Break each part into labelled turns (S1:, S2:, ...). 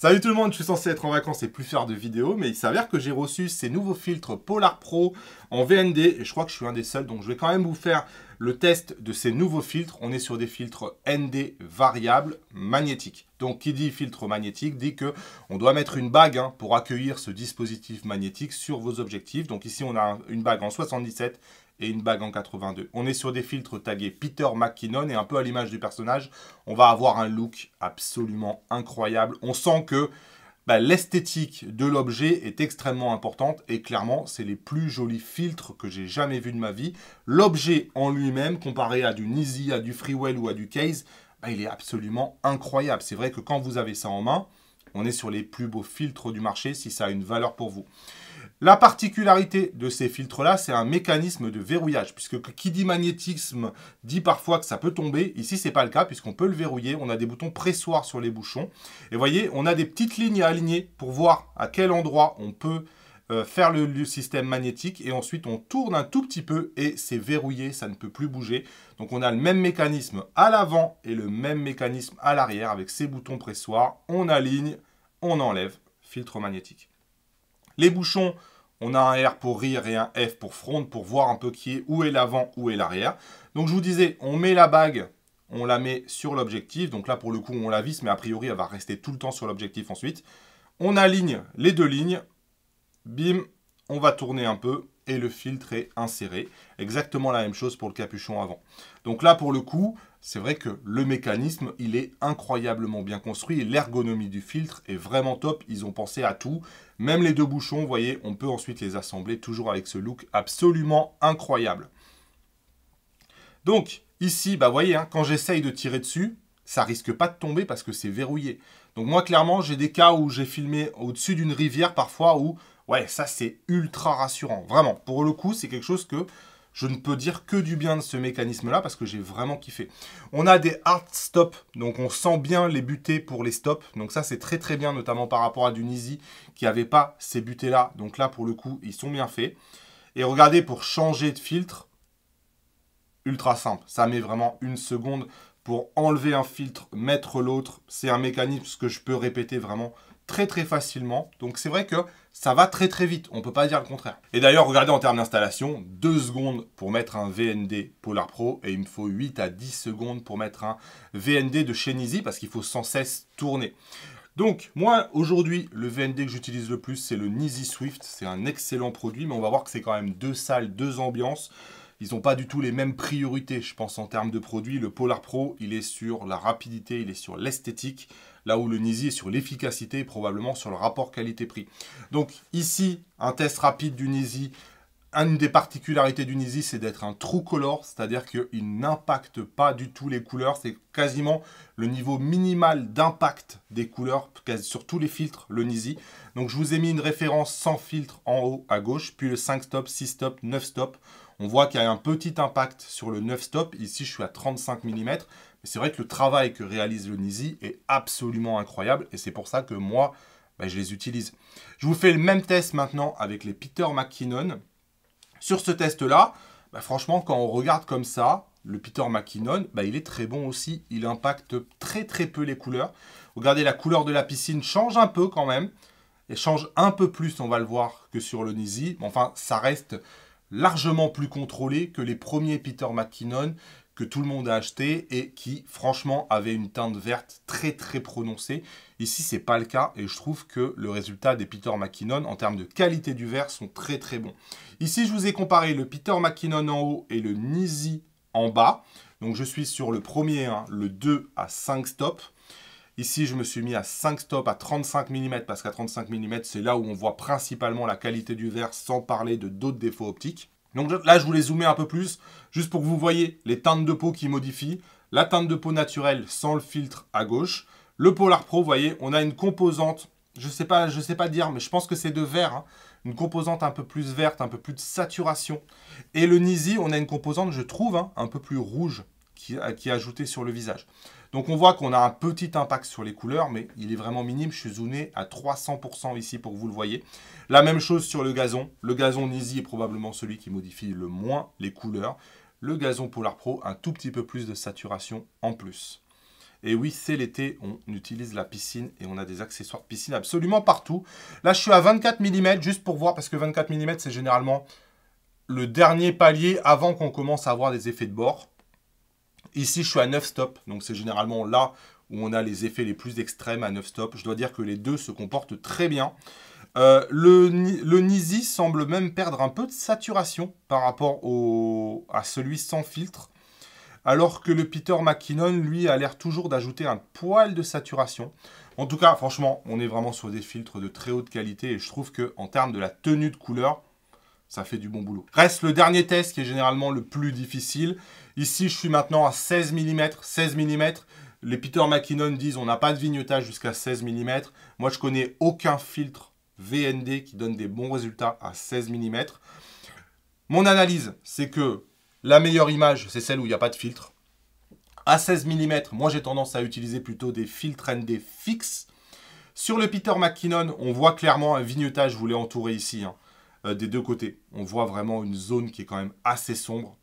S1: Salut tout le monde, je suis censé être en vacances et plus faire de vidéos, mais il s'avère que j'ai reçu ces nouveaux filtres Polar Pro en VND, et je crois que je suis un des seuls, donc je vais quand même vous faire le test de ces nouveaux filtres. On est sur des filtres ND variables magnétiques. Donc qui dit filtre magnétique dit que on doit mettre une bague pour accueillir ce dispositif magnétique sur vos objectifs. Donc ici on a une bague en 77 et une bague en 82. On est sur des filtres tagués Peter McKinnon et un peu à l'image du personnage, on va avoir un look absolument incroyable. On sent que l'esthétique de l'objet est extrêmement importante et clairement, c'est les plus jolis filtres que j'ai jamais vus de ma vie. L'objet en lui-même, comparé à du Nizi, à du Freewell ou à du Case, il est absolument incroyable. C'est vrai que quand vous avez ça en main, on est sur les plus beaux filtres du marché si ça a une valeur pour vous. La particularité de ces filtres-là, c'est un mécanisme de verrouillage, puisque qui dit magnétisme dit parfois que ça peut tomber. Ici, ce n'est pas le cas, puisqu'on peut le verrouiller. On a des boutons pressoirs sur les bouchons. Et vous voyez, on a des petites lignes à aligner pour voir à quel endroit on peut faire le système magnétique. Et ensuite, on tourne un tout petit peu et c'est verrouillé, ça ne peut plus bouger. Donc, on a le même mécanisme à l'avant et le même mécanisme à l'arrière avec ces boutons pressoirs. On aligne, on enlève, filtre magnétique. Les bouchons, on a un R pour rire et un F pour front pour voir un peu où est l'avant, où est l'arrière. Donc je vous disais, on met la bague, on la met sur l'objectif. Donc là pour le coup on la visse, mais a priori elle va rester tout le temps sur l'objectif ensuite. On aligne les deux lignes, bim, on va tourner un peu et le filtre est inséré. Exactement la même chose pour le capuchon avant. Donc là pour le coup, c'est vrai que le mécanisme, il est incroyablement bien construit et l'ergonomie du filtre est vraiment top. Ils ont pensé à tout. Même les deux bouchons, vous voyez, on peut ensuite les assembler toujours avec ce look absolument incroyable. Donc ici, vous voyez, quand j'essaye de tirer dessus, ça risque pas de tomber parce que c'est verrouillé. Donc moi, clairement, j'ai des cas où j'ai filmé au-dessus d'une rivière parfois où, ouais, ça c'est ultra rassurant. Vraiment, pour le coup, c'est quelque chose que je ne peux dire que du bien de ce mécanisme-là parce que j'ai vraiment kiffé. On a des hard stops, donc on sent bien les butées pour les stops. Donc ça, c'est très très bien, notamment par rapport à du Nizi qui n'avait pas ces butées-là. Donc là, pour le coup, ils sont bien faits. Et regardez, pour changer de filtre, ultra simple. Ça met vraiment une seconde pour enlever un filtre, mettre l'autre. C'est un mécanisme que je peux répéter vraiment très très facilement. Donc c'est vrai que ça va très très vite, on ne peut pas dire le contraire. Et d'ailleurs, regardez en termes d'installation, 2 secondes pour mettre un VND Polar Pro et il me faut 8 à 10 secondes pour mettre un VND de chez Nizi parce qu'il faut sans cesse tourner. Donc moi aujourd'hui, le VND que j'utilise le plus, c'est le Nizi Swift. C'est un excellent produit, mais on va voir que c'est quand même 2 salles, 2 ambiances. Ils n'ont pas du tout les mêmes priorités, je pense, en termes de produits. Le Polar Pro, il est sur la rapidité, il est sur l'esthétique, là où le Nizi est sur l'efficacité et probablement sur le rapport qualité-prix. Donc ici, un test rapide du Nizi. Une des particularités du Nizi, c'est d'être un true color, c'est-à-dire qu'il n'impacte pas du tout les couleurs. C'est quasiment le niveau minimal d'impact des couleurs sur tous les filtres, le Nizi. Donc je vous ai mis une référence sans filtre en haut à gauche, puis le 5 stop, 6 stop, 9 stop. On voit qu'il y a un petit impact sur le 9 stop. Ici, je suis à 35 mm. Mais c'est vrai que le travail que réalise le Nizi est absolument incroyable. Et c'est pour ça que moi, je les utilise. Je vous fais le même test maintenant avec les Peter McKinnon. Sur ce test-là, franchement, quand on regarde comme ça, le Peter McKinnon, il est très bon aussi. Il impacte très très peu les couleurs. Regardez, la couleur de la piscine change un peu quand même. Elle change un peu plus, on va le voir, que sur le Nizi. Enfin, ça reste largement plus contrôlé que les premiers Peter McKinnon que tout le monde a acheté et qui, franchement, avaient une teinte verte très très prononcée. Ici, c'est pas le cas et je trouve que le résultat des Peter McKinnon en termes de qualité du verre sont très très bons. Ici, je vous ai comparé le Peter McKinnon en haut et le Nizi en bas. Donc, je suis sur le premier, le 2 à 5 stops. Ici, je me suis mis à 5 stops à 35 mm parce qu'à 35 mm, c'est là où on voit principalement la qualité du verre sans parler de d'autres défauts optiques. Donc là, je voulais zoomer un peu plus, juste pour que vous voyez les teintes de peau qui modifient. La teinte de peau naturelle sans le filtre à gauche. Le Polar Pro, vous voyez, on a une composante, je sais pas dire, mais je pense que c'est de vert. Une composante un peu plus verte, un peu plus de saturation. Et le Nizi, on a une composante, je trouve, un peu plus rouge qui est ajoutée sur le visage. Donc on voit qu'on a un petit impact sur les couleurs, mais il est vraiment minime. Je suis zoomé à 300% ici pour que vous le voyez. La même chose sur le gazon. Le gazon Nizi est probablement celui qui modifie le moins les couleurs. Le gazon Polar Pro, un tout petit peu plus de saturation en plus. Et oui, c'est l'été, on utilise la piscine et on a des accessoires de piscine absolument partout. Là, je suis à 24 mm, juste pour voir, parce que 24 mm, c'est généralement le dernier palier avant qu'on commence à avoir des effets de bord. Ici, je suis à 9 stops, donc c'est généralement là où on a les effets les plus extrêmes à 9 stops. Je dois dire que les deux se comportent très bien. Le Nisi semble même perdre un peu de saturation par rapport à celui sans filtre. Alors que le Peter McKinnon, lui, a l'air toujours d'ajouter un poil de saturation. En tout cas, franchement, on est vraiment sur des filtres de très haute qualité. Et je trouve qu'en termes de la tenue de couleur, ça fait du bon boulot. Reste le dernier test qui est généralement le plus difficile. Ici, je suis maintenant à 16 mm. 16 mm. Les Peter McKinnon disent on n'a pas de vignettage jusqu'à 16 mm. Moi, je connais aucun filtre VND qui donne des bons résultats à 16 mm. Mon analyse, c'est que la meilleure image, c'est celle où il n'y a pas de filtre. À 16 mm, moi j'ai tendance à utiliser plutôt des filtres ND fixes. Sur le Peter McKinnon, on voit clairement un vignettage, je vous l'ai entouré ici, des deux côtés. On voit vraiment une zone qui est quand même assez sombre.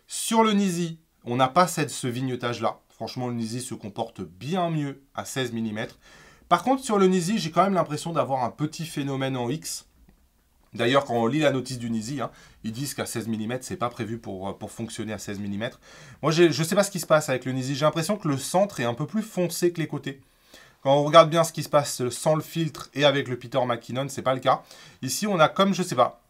S1: Sur le Nisi, on n'a pas ce vignettage-là. Franchement, le Nisi se comporte bien mieux à 16 mm. Par contre, sur le Nisi, j'ai quand même l'impression d'avoir un petit phénomène en X. D'ailleurs, quand on lit la notice du Nisi, ils disent qu'à 16 mm, c'est pas prévu pour fonctionner à 16 mm. Moi, je ne sais pas ce qui se passe avec le Nisi. J'ai l'impression que le centre est un peu plus foncé que les côtés. Quand on regarde bien ce qui se passe sans le filtre et avec le Peter McKinnon, c'est pas le cas. Ici, on a comme, je sais pas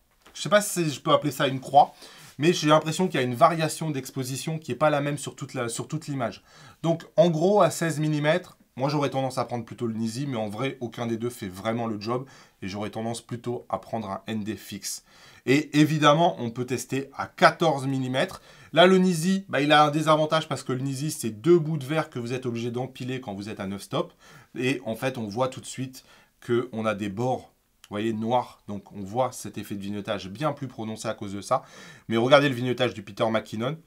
S1: si je peux appeler ça une croix, mais j'ai l'impression qu'il y a une variation d'exposition qui n'est pas la même sur toute l'image. Donc, en gros, à 16 mm, moi, j'aurais tendance à prendre plutôt le Nisi, mais en vrai, aucun des deux fait vraiment le job. Et j'aurais tendance plutôt à prendre un ND fixe. Et évidemment, on peut tester à 14 mm. Là, le Nisi, il a un désavantage parce que le Nisi, c'est deux bouts de verre que vous êtes obligé d'empiler quand vous êtes à 9 stops. Et en fait, on voit tout de suite qu'on a des bords, vous voyez, noirs. Donc, on voit cet effet de vignettage bien plus prononcé à cause de ça. Mais regardez le vignettage du Peter McKinnon.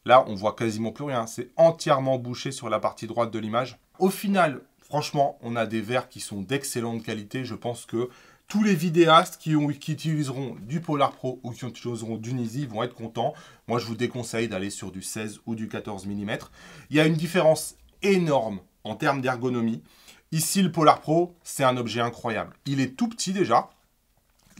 S1: Là, on voit quasiment plus rien. C'est entièrement bouché sur la partie droite de l'image. Au final, franchement, on a des verres qui sont d'excellente qualité. Je pense que tous les vidéastes qui utiliseront du Polar Pro ou qui utiliseront du Nisi vont être contents. Moi, je vous déconseille d'aller sur du 16 ou du 14 mm. Il y a une différence énorme en termes d'ergonomie. Ici, le Polar Pro, c'est un objet incroyable. Il est tout petit déjà.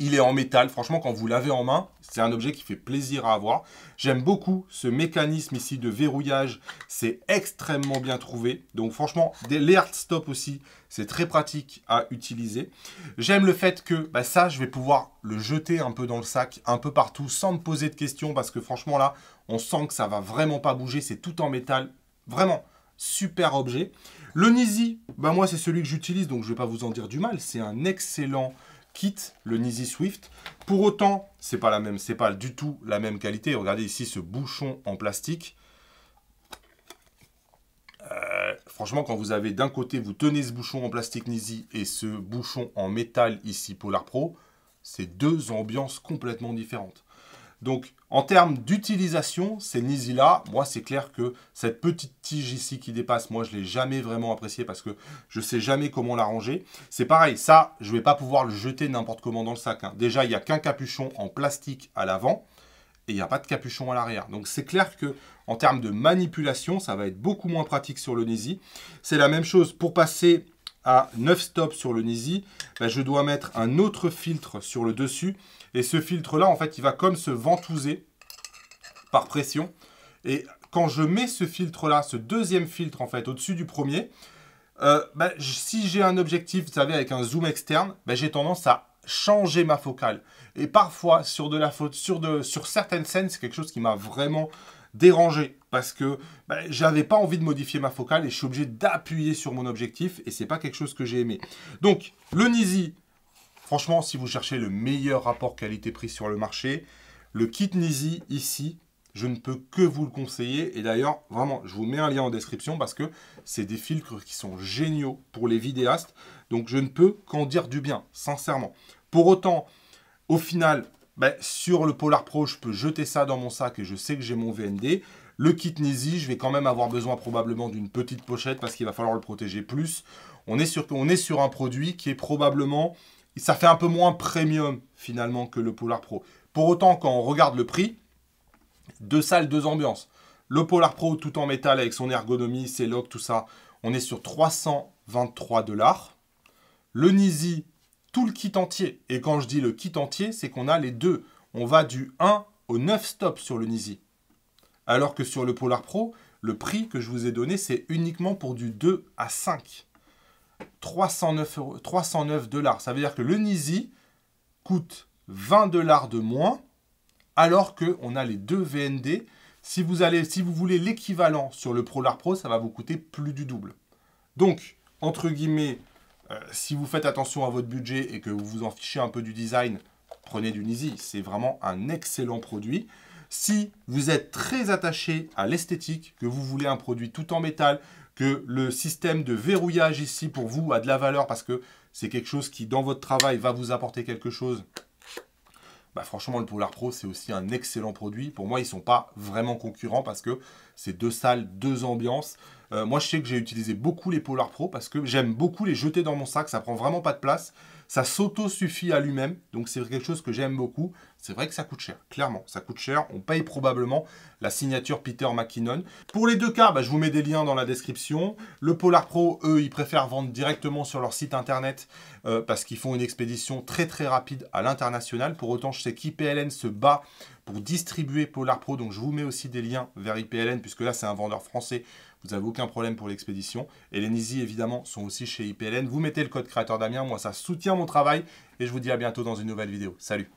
S1: Il est en métal. Franchement, quand vous l'avez en main, c'est un objet qui fait plaisir à avoir. J'aime beaucoup ce mécanisme ici de verrouillage. C'est extrêmement bien trouvé. Donc franchement, les hard stop aussi, c'est très pratique à utiliser. J'aime le fait que ça, je vais pouvoir le jeter un peu dans le sac, un peu partout, sans me poser de questions. Parce que franchement, là, on sent que ça va vraiment pas bouger. C'est tout en métal. Vraiment, super objet. Le Nisi, moi, c'est celui que j'utilise. Donc, je ne vais pas vous en dire du mal. C'est un excellent kit, le Nisi Swift. Pour autant, c'est pas du tout la même qualité. Regardez ici ce bouchon en plastique. Franchement, quand vous avez d'un côté, vous tenez ce bouchon en plastique Nisi et ce bouchon en métal ici Polar Pro, c'est deux ambiances complètement différentes. Donc, en termes d'utilisation, ces Nisi-là, moi, c'est clair que cette petite tige ici qui dépasse, moi, je ne l'ai jamais vraiment appréciée parce que je ne sais jamais comment la ranger. C'est pareil, ça, je ne vais pas pouvoir le jeter n'importe comment dans le sac. Déjà, il n'y a qu'un capuchon en plastique à l'avant et il n'y a pas de capuchon à l'arrière. Donc, c'est clair que en termes de manipulation, ça va être beaucoup moins pratique sur le Nisi. C'est la même chose pour passer à 9 stops sur le Nisi, je dois mettre un autre filtre sur le dessus. Et ce filtre-là, en fait, il va comme se ventouser par pression. Et quand je mets ce filtre-là, ce deuxième filtre, en fait, au-dessus du premier, si j'ai un objectif, vous savez, avec un zoom externe, j'ai tendance à changer ma focale. Et parfois, sur certaines scènes, c'est quelque chose qui m'a vraiment dérangé parce que j'avais pas envie de modifier ma focale et je suis obligé d'appuyer sur mon objectif et c'est pas quelque chose que j'ai aimé. Donc, le Nisi, franchement, si vous cherchez le meilleur rapport qualité-prix sur le marché, le kit Nisi ici, je ne peux que vous le conseiller. Et d'ailleurs, vraiment, je vous mets un lien en description parce que c'est des filtres qui sont géniaux pour les vidéastes. Donc, je ne peux qu'en dire du bien, sincèrement. Pour autant, au final, sur le Polar Pro, je peux jeter ça dans mon sac et je sais que j'ai mon VND. Le kit Nisi, je vais quand même avoir besoin probablement d'une petite pochette parce qu'il va falloir le protéger plus. On est sur un produit qui est probablement... Ça fait un peu moins premium finalement que le Polar Pro. Pour autant, quand on regarde le prix, 2 salles, 2 ambiances. Le Polar Pro tout en métal avec son ergonomie, ses locks, tout ça, on est sur 323 $. Le Nisi, tout le kit entier. Et quand je dis le kit entier, c'est qu'on a les deux. On va du 1 au 9 stops sur le Nisi. Alors que sur le Polar Pro, le prix que je vous ai donné, c'est uniquement pour du 2 à 5. 309 $. Ça veut dire que le Nisi coûte 20 $ de moins, alors qu'on a les deux VND. Si vous voulez l'équivalent sur le Polar Pro, ça va vous coûter plus du double. Donc, entre guillemets, si vous faites attention à votre budget et que vous vous en fichez un peu du design, prenez du Nisi. C'est vraiment un excellent produit. Si vous êtes très attaché à l'esthétique, que vous voulez un produit tout en métal, que le système de verrouillage ici pour vous a de la valeur parce que c'est quelque chose qui, dans votre travail, va vous apporter quelque chose, bah franchement, le Polar Pro, c'est aussi un excellent produit. Pour moi, ils ne sont pas vraiment concurrents parce que c'est deux salles, deux ambiances. Moi, je sais que j'ai utilisé beaucoup les Polar Pro parce que j'aime beaucoup les jeter dans mon sac. Ça prend vraiment pas de place. Ça s'auto-suffit à lui-même. Donc, c'est quelque chose que j'aime beaucoup. C'est vrai que ça coûte cher. Clairement, ça coûte cher. On paye probablement la signature Peter McKinnon. Pour les deux cas, bah, je vous mets des liens dans la description. Le Polar Pro, eux, ils préfèrent vendre directement sur leur site internet parce qu'ils font une expédition très très rapide à l'international. Pour autant, je sais qu'IPLN se bat pour distribuer Polar Pro. Donc, je vous mets aussi des liens vers IPLN puisque là, c'est un vendeur français. Vous n'avez aucun problème pour l'expédition. Et les Nisi, évidemment, sont aussi chez IPLN. Vous mettez le code créateur Damien. Moi, ça soutient mon travail. Et je vous dis à bientôt dans une nouvelle vidéo. Salut!